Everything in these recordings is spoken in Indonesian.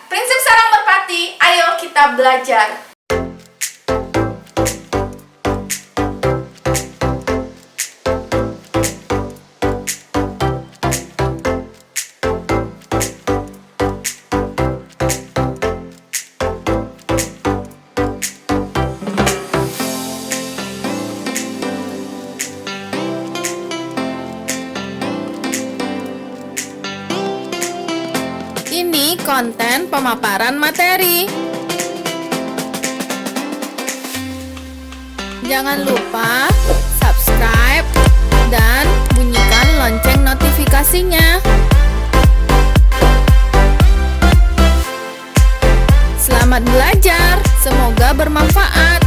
Prinsip sarang merpati, ayo kita belajar. Ini konten pemaparan materi. Jangan lupa subscribe dan bunyikan lonceng notifikasinya. Selamat belajar, semoga bermanfaat.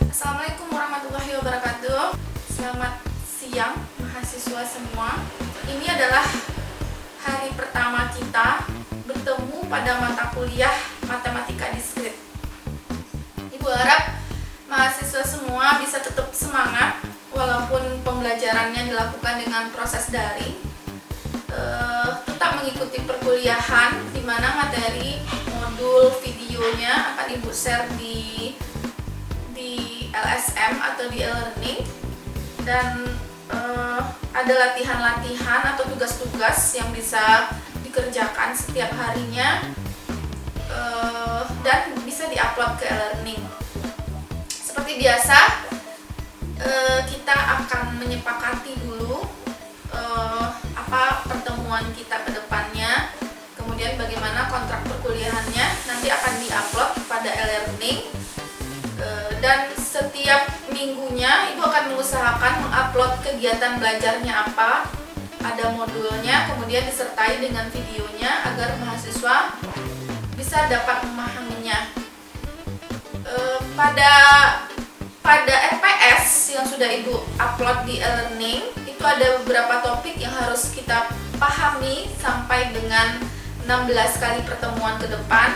Assalamualaikum warahmatullahi wabarakatuh. Selamat siang mahasiswa semua. Ini adalah hari pertama kita bertemu pada mata kuliah Matematika Diskrit. Ibu harap mahasiswa semua bisa tetap semangat walaupun pembelajarannya dilakukan dengan proses daring. Tetap mengikuti perkuliahan di mana materi modul videonya akan Ibu share di LSM atau di e-learning, dan ada latihan-latihan atau tugas-tugas yang bisa dikerjakan setiap harinya dan bisa diupload ke e-learning. Seperti biasa, kita akan menyepakati dulu apa pertemuan kita ke depannya, kemudian bagaimana kontrak perkuliahannya, nanti akan diupload pada e-learning. Dan setiap minggunya Ibu akan mengusahakan mengupload kegiatan belajarnya apa, ada modulnya, kemudian disertai dengan videonya agar mahasiswa bisa dapat memahaminya. Pada RPS yang sudah Ibu upload di e-learning itu ada beberapa topik yang harus kita pahami sampai dengan 16 kali pertemuan ke depan.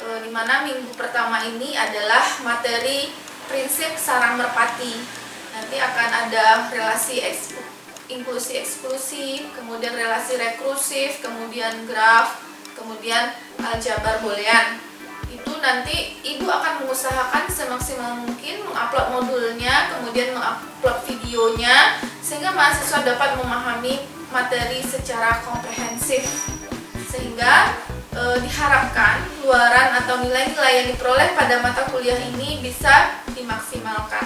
Di mana minggu pertama ini adalah materi prinsip sarang merpati. Nanti akan ada relasi inklusi eksklusi, kemudian relasi rekursif, kemudian graf, kemudian aljabar boolean. Itu nanti Ibu akan mengusahakan semaksimal mungkin mengupload modulnya, kemudian mengupload videonya, sehingga mahasiswa dapat memahami materi secara komprehensif, sehingga diharapkan luaran atau nilai-nilai yang diperoleh pada mata kuliah ini bisa dimaksimalkan.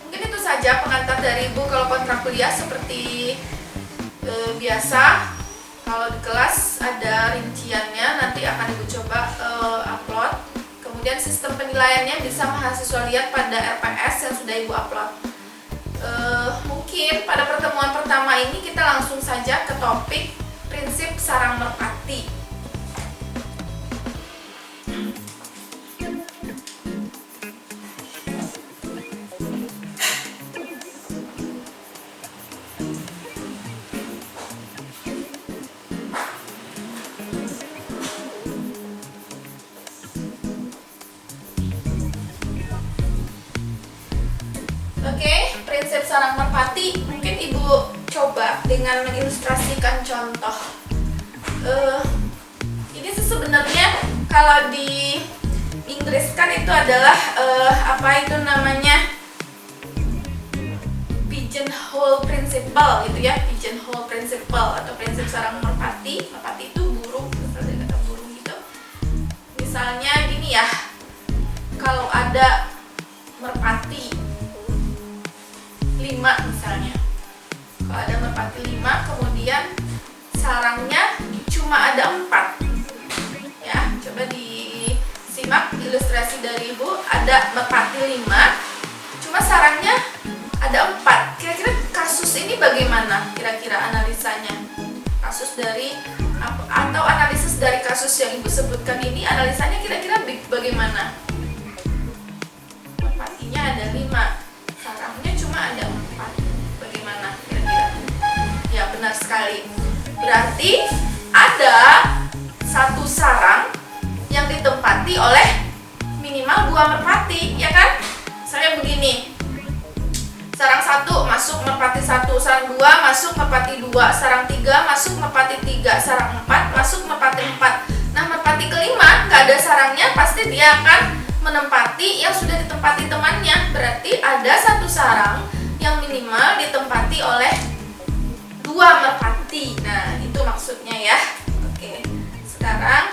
Mungkin itu saja pengantar dari Ibu. Kalau kontrak kuliah seperti biasa, kalau di kelas ada rinciannya, nanti akan Ibu coba upload. Kemudian sistem penilaiannya bisa mahasiswa lihat pada RPS yang sudah Ibu upload. Mungkin pada pertemuan pertama ini kita langsung saja ke topik prinsip sarang merpati. Oke, prinsip sarang merpati mungkin Ibu coba dengan mengilustrasikan contoh. Ini sebenarnya kalau di Inggris kan itu adalah apa itu namanya, pigeonhole principle gitu ya, pigeonhole principle atau prinsip sarang merpati. Merpati itu burung, misalnya kata burung gitu. Misalnya gini ya, kalau ada merpati 5 misalnya, kalau ada merpati 5, kemudian sarangnya cuma ada 4 ya. Coba disimak ilustrasi dari Ibu. Ada merpati 5, cuma sarangnya ada 4. Kira-kira kasus ini bagaimana kira-kira analisanya? Kasus dari atau analisis dari kasus yang Ibu sebutkan ini, analisanya kira-kira bagaimana? Merpatinya ada 5, sarangnya cuma ada 4. Bagaimana kira-kira? Ya, benar sekali. Berarti ada satu sarang yang ditempati oleh minimal 2 merpati, ya kan? Misalnya begini, masuk merpati 1, sarang 2 masuk merpati 2, sarang 3 masuk merpati 3, sarang 4 masuk merpati 4. Nah, merpati kelima nggak ada sarangnya, pasti dia akan menempati yang sudah ditempati temannya. Berarti ada satu sarang yang minimal ditempati oleh 2 merpati. Nah, itu maksudnya ya. Oke, sekarang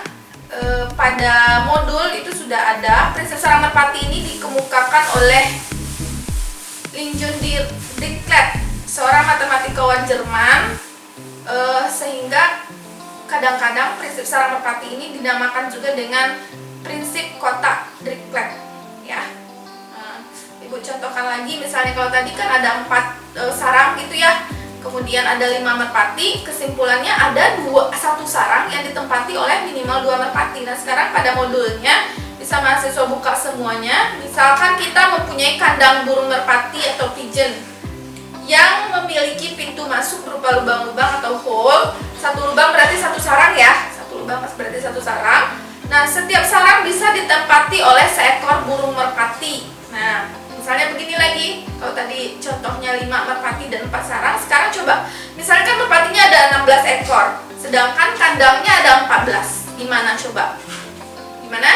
pada modul itu sudah ada prinsip sarang merpati. Ini dikemukakan oleh Linjun Dirichlet, seorang matematikawan Jerman, sehingga kadang-kadang prinsip sarang merpati ini dinamakan juga dengan prinsip kotak Dirichlet ya. Ibu contohkan lagi, misalnya kalau tadi kan ada 4 sarang gitu ya, kemudian ada 5 merpati, kesimpulannya ada satu sarang yang ditempati oleh minimal 2 merpati. Nah, sekarang pada modulnya bisa mahasiswa buka semuanya. Misalkan kita mempunyai kandang burung merpati atau pigeon yang memiliki pintu masuk berupa lubang-lubang atau hole. Satu lubang berarti satu sarang ya, satu lubang berarti satu sarang. Nah, setiap sarang bisa ditempati oleh seekor burung merpati. Nah, misalnya begini lagi, kalau tadi contohnya 5 merpati dan 4 sarang, sekarang coba, misalkan merpatinya ada 16 ekor, sedangkan kandangnya ada 14. Gimana coba? Gimana?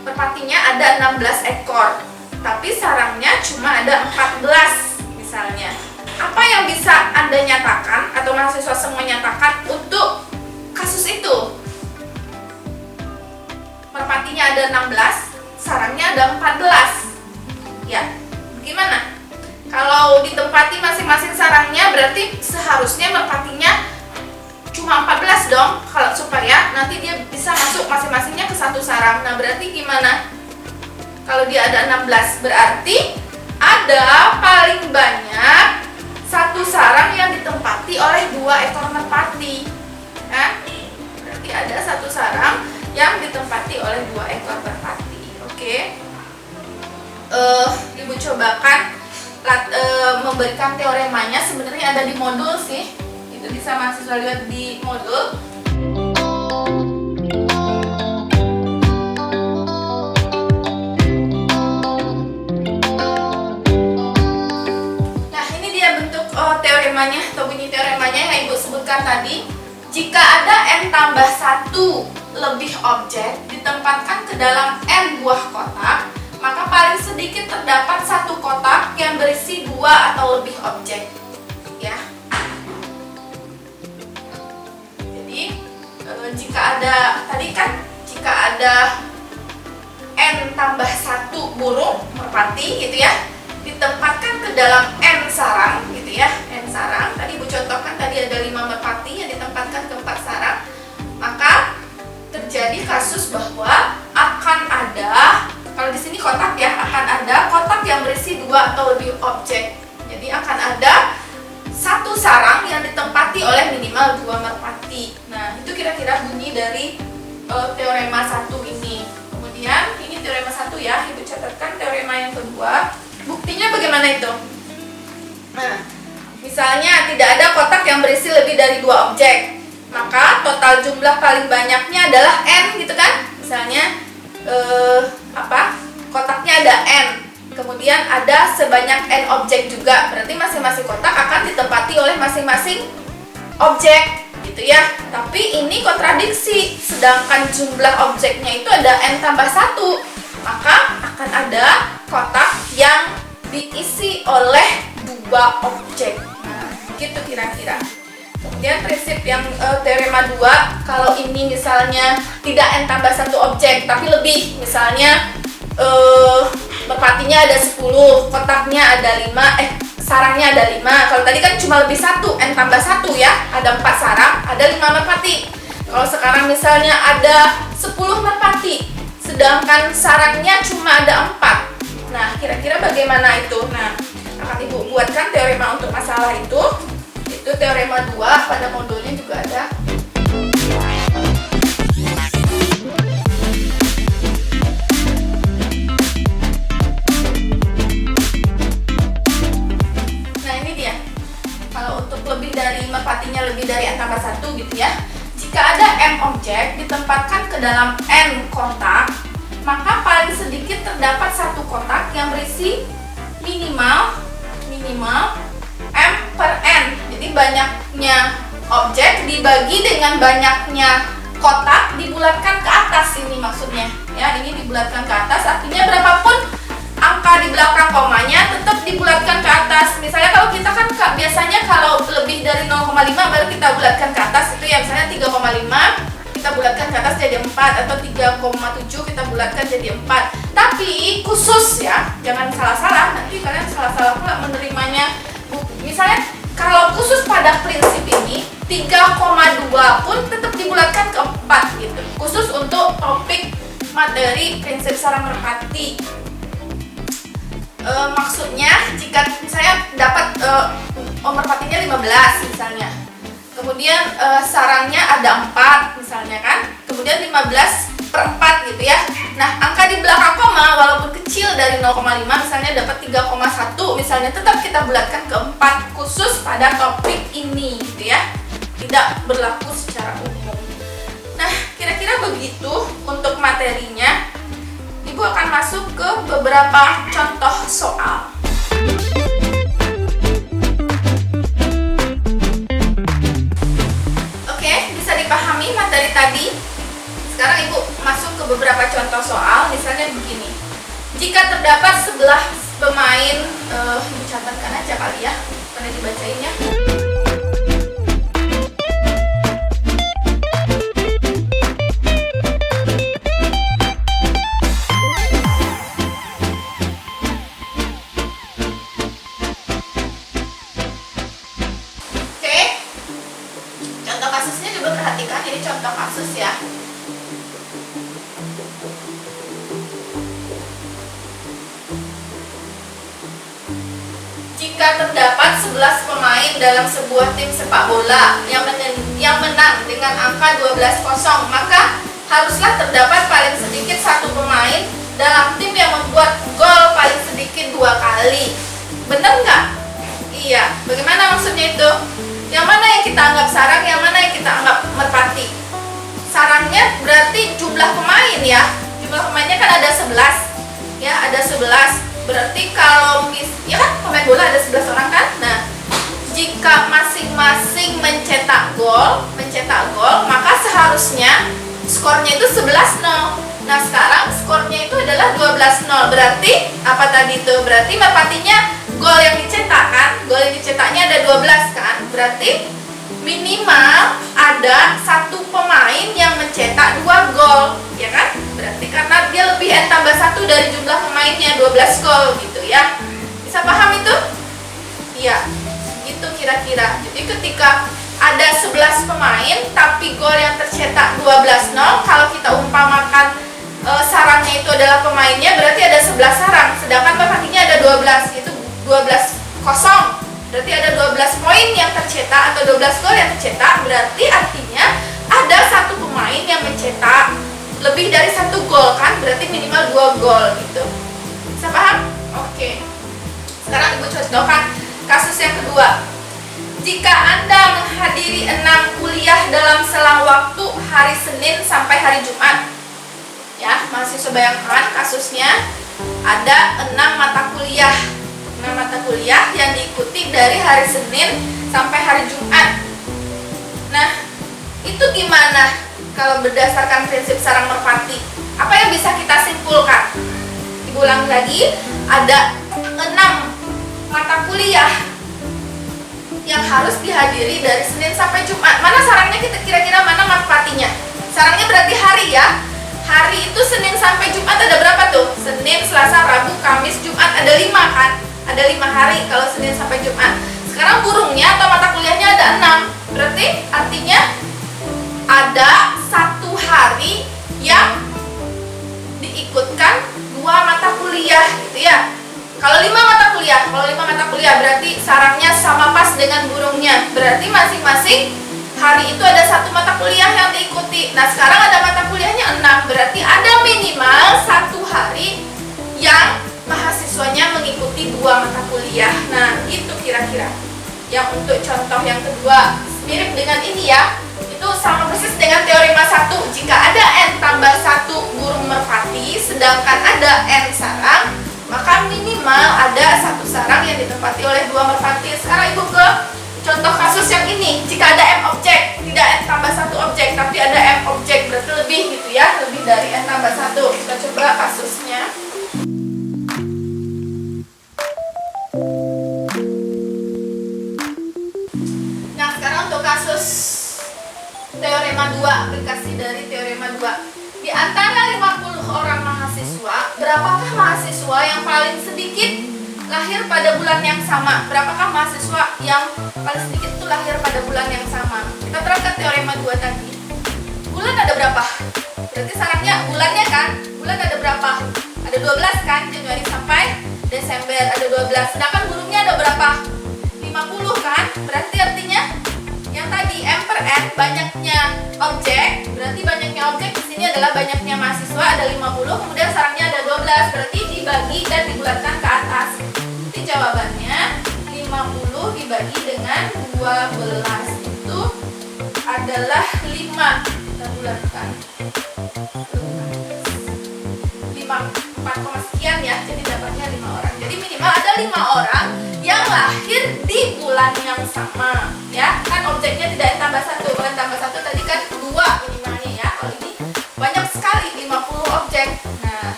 Merpatinya ada 16 ekor, tapi sarangnya cuma ada 14 misalnya. Apa yang bisa Anda nyatakan atau mahasiswa semua nyatakan untuk kasus itu? Merpatinya ada 16, sarangnya ada 14. Ya, gimana? Kalau ditempati masing-masing sarangnya, berarti seharusnya merpatinya cuma 14 dong, kalau supaya nanti dia bisa masuk masing-masingnya ke satu sarang. Nah, berarti gimana? Kalau dia ada 16, berarti ada paling banyak satu sarang yang ditempati oleh 2 ekor merpati. Nah, berarti ada satu sarang yang ditempati oleh 2 ekor merpati. Oke. Ibu cobakan memberikan teoremanya, sebenarnya ada di modul sih. Itu bisa mahasiswa lihat di modul. Nah, ini dia bentuk teoremanya atau bunyi teoremanya yang Ibu sebutkan tadi. Jika ada n tambah 1 lebih objek ditempatkan ke dalam n buah kotak, maka paling sedikit terdapat satu kotak yang berisi 2 atau lebih objek. Ya. Jika ada tadi kan, jika ada n tambah 1 burung merpati gitu ya, ditempatkan ke dalam n sarang gitu ya, n sarang. Tadi Ibu contohkan tadi ada 5 merpati yang ditempatkan ke 4 sarang, maka terjadi kasus bahwa akan ada, kalau di sini kotak ya, akan ada kotak yang berisi 2 atau lebih objek. Jadi akan ada satu sarang yang ditempati oleh minimal 2 merpati. Nah, itu kira-kira bunyi dari teorema 1 ini. Kemudian ini teorema 1 ya, Ibu catatkan teorema yang kedua. Buktinya bagaimana itu? Nah, misalnya tidak ada kotak yang berisi lebih dari 2 objek, maka total jumlah paling banyaknya adalah n gitu kan? Misalnya kotaknya ada n, kemudian ada sebanyak n objek juga, berarti masing-masing kotak akan ditempati oleh masing-masing objek gitu ya. Tapi ini kontradiksi, sedangkan jumlah objeknya itu ada n tambah 1, maka akan ada kotak yang diisi oleh 2 objek. Nah, gitu kira-kira. Kemudian prinsip yang teorema 2, kalau ini misalnya tidak n tambah 1 objek tapi lebih, misalnya merpatinya ada 10, kotaknya ada 5, sarangnya ada 5. Kalau tadi kan cuma lebih 1, n tambah 1 ya, ada 4 sarang, ada 5 merpati. Kalau sekarang misalnya ada 10 merpati, sedangkan sarangnya cuma ada 4. Nah, kira-kira bagaimana itu? Nah, akan Ibu buatkan teorema untuk masalah itu. Itu teorema 2, pada modulnya juga ada. Merpatinya lebih dari n tambah 1 gitu ya. Jika ada m objek ditempatkan ke dalam n kotak, maka paling sedikit terdapat satu kotak yang berisi minimal m banyaknya objek dibagi dengan banyaknya kotak dibulatkan ke atas, ini maksudnya ya. Ini dibulatkan ke atas, artinya berapapun angka di belakang komanya tetap dibulatkan ke atas. Misalnya kalau kita kan biasanya kalau lebih dari 0,5 baru kita bulatkan ke atas, itu ya. Misalnya 3,5 kita bulatkan ke atas jadi 4, atau 3,7 kita bulatkan jadi 4. Tapi khusus ya, jangan salah-salah, nanti kalian salah-salah pula menerimanya. Misalnya kalau khusus pada prinsip ini 3,2 pun tetap dibulatkan ke 4 gitu. Khusus untuk topik materi prinsip sarang merpati. Maksudnya jika misalnya dapat merpatinya 15 misalnya, kemudian sarangnya ada 4 misalnya kan, kemudian 15/4 gitu ya. Nah, angka di belakang koma walaupun kecil dari 0,5 misalnya dapat 3,1 misalnya, tetap kita bulatkan ke 4 khusus pada topik ini gitu ya. Tidak berlaku secara umum. Nah, kira-kira begitu untuk materinya. Ibu akan masuk ke beberapa contoh soal. Oke, bisa dipahami materi tadi? Sekarang Ibu masuk ke beberapa contoh soal. Misalnya begini. Jika terdapat 11 pemain, Ibu catatkan aja kali ya, karena dibacainnya. Perhatikan, ini contoh kasus ya. Jika terdapat 11 pemain dalam sebuah tim sepak bola yang menang dengan angka 12-0, maka haruslah terdapat paling sedikit 1 pemain dalam tim yang membuat gol paling sedikit 2 kali. Benar nggak? Iya. Bagaimana maksudnya itu? Yang mana yang kita anggap sarang, yang mana yang kita anggap merpati? Sarangnya berarti jumlah pemain ya. Jumlah pemainnya kan ada 11. Ya, ada 11. Berarti kalau ya kan pemain bola ada 11 orang kan? Nah, jika masing-masing mencetak gol, maka seharusnya skornya itu 11-0. Nah, sekarang skornya itu adalah 12-0. Berarti apa tadi itu? Berarti merpatinya gol yang dicetak kan? Gol yang dicetaknya ada 12 kan? Berarti minimal ada 1 pemain yang mencetak 2 gol, ya kan? Berarti karena dia lebih N tambah 1 dari jumlah pemainnya, 12 gol gitu ya. Bisa paham itu? Iya, gitu kira-kira. Jadi ketika ada 11 pemain tapi gol yang tercetak 12-0, kalau kita umpamakan sarangnya itu adalah pemainnya, berarti ada 11 sarang, sedangkan merpatinya ada 12, itu 12-0. Berarti ada 12 poin yang tercetak atau 12 gol yang tercetak. Berarti artinya ada 1 pemain yang mencetak lebih dari 1 gol kan? Berarti minimal 2 gol gitu. Bisa paham? Oke. Sekarang Ibu contohkan kasus yang kedua. Jika Anda menghadiri 6 kuliah dalam selang waktu hari Senin sampai hari Jumat. Ya, mahasiswa bayangkan kasusnya ada 6 mata kuliah. 6 mata kuliah yang diikuti dari hari Senin sampai hari Jumat. Nah, itu gimana kalau berdasarkan prinsip sarang merpati? Apa yang bisa kita simpulkan? Ibu ulang lagi, ada 6 mata kuliah yang harus dihadiri dari Senin sampai Jumat. Mana sarangnya, kita kira-kira mana merpatinya? Sarangnya berarti hari ya. Hari itu Senin sampai Jumat ada berapa tuh? Senin, Selasa, Rabu, Kamis, Jumat, ada 5 kan? Ada 5 hari kalau Senin sampai Jumat. Sekarang burungnya atau mata kuliahnya ada 6. Berarti artinya ada 1 hari yang diikutkan 2 mata kuliah gitu ya. Kalau 5 mata kuliah, berarti sarangnya sama pas dengan burungnya. Berarti masing-masing hari itu ada 1 mata kuliah yang diikuti. Nah, sekarang ada mata kuliahnya 6. Berarti ada minimal 1 hari yang mahasiswanya mengikuti 2 mata kuliah. Nah, itu kira-kira. Yang untuk contoh yang kedua mirip dengan ini ya. Itu sama persis dengan teorema 1. Jika ada N tambah 1 burung merpati, sedangkan ada N sarang, maka minimal ada 1 sarang yang ditempati oleh 2 merpati. Sekarang Ibu ke contoh contoh kasus yang ini, jika ada M objek, tidak N tambah 1 objek, tapi ada M objek, berarti lebih gitu ya, lebih dari N tambah 1. Kita coba kasusnya. Nah, sekarang untuk kasus teorema 2, aplikasi dari teorema 2. Di antara 50 orang mahasiswa, berapakah mahasiswa yang paling sedikit lahir pada bulan yang sama? Berapakah mahasiswa yang paling sedikit itu lahir pada bulan yang sama? Kita terangkan teorema 2 tadi. Bulan ada berapa? Berarti syaratnya bulannya kan? Bulan ada berapa? Ada 12 kan? Januari sampai Desember ada 12. Sedangkan burungnya ada berapa? 50 kan? Berarti artinya yang tadi M per N banyaknya objek, berarti banyaknya objek di sini adalah banyaknya mahasiswa ada 50, kemudian syaratnya ada 12, berarti dibagi dan dibulatkan ke atas. Jadi jawabannya 50 dibagi dengan 12 itu adalah 5. Kita bulatkan 4, sekian ya, jadi dapatnya 5 orang. Jadi minimal ada 5 orang yang lahir di bulan yang sama ya, kan objeknya tidak N tambah 1. Kalau N tambah 1 tadi kan 2 minimalnya ya, kalau ini banyak sekali 50 objek. Nah,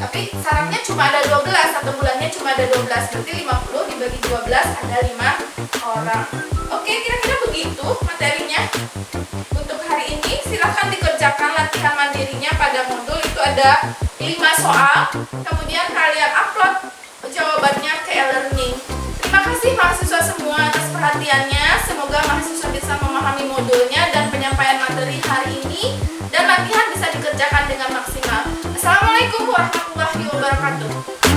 tapi syaratnya cuma ada 12, satu bulannya cuma ada 12, berarti 50 dibagi 12 ada 5 orang. Oke, kira-kira begitu materinya untuk hari ini. Silahkan dikerjakan latihan mandirinya pada modul itu ada 5 soal, kemudian kalian upload jawabannya ke e-learning. Terima kasih mahasiswa semua atas perhatiannya. Semoga mahasiswa bisa memahami modulnya dan penyampaian materi hari ini, dan latihan bisa dikerjakan dengan maksimal. Assalamualaikum warahmatullahi wabarakatuh.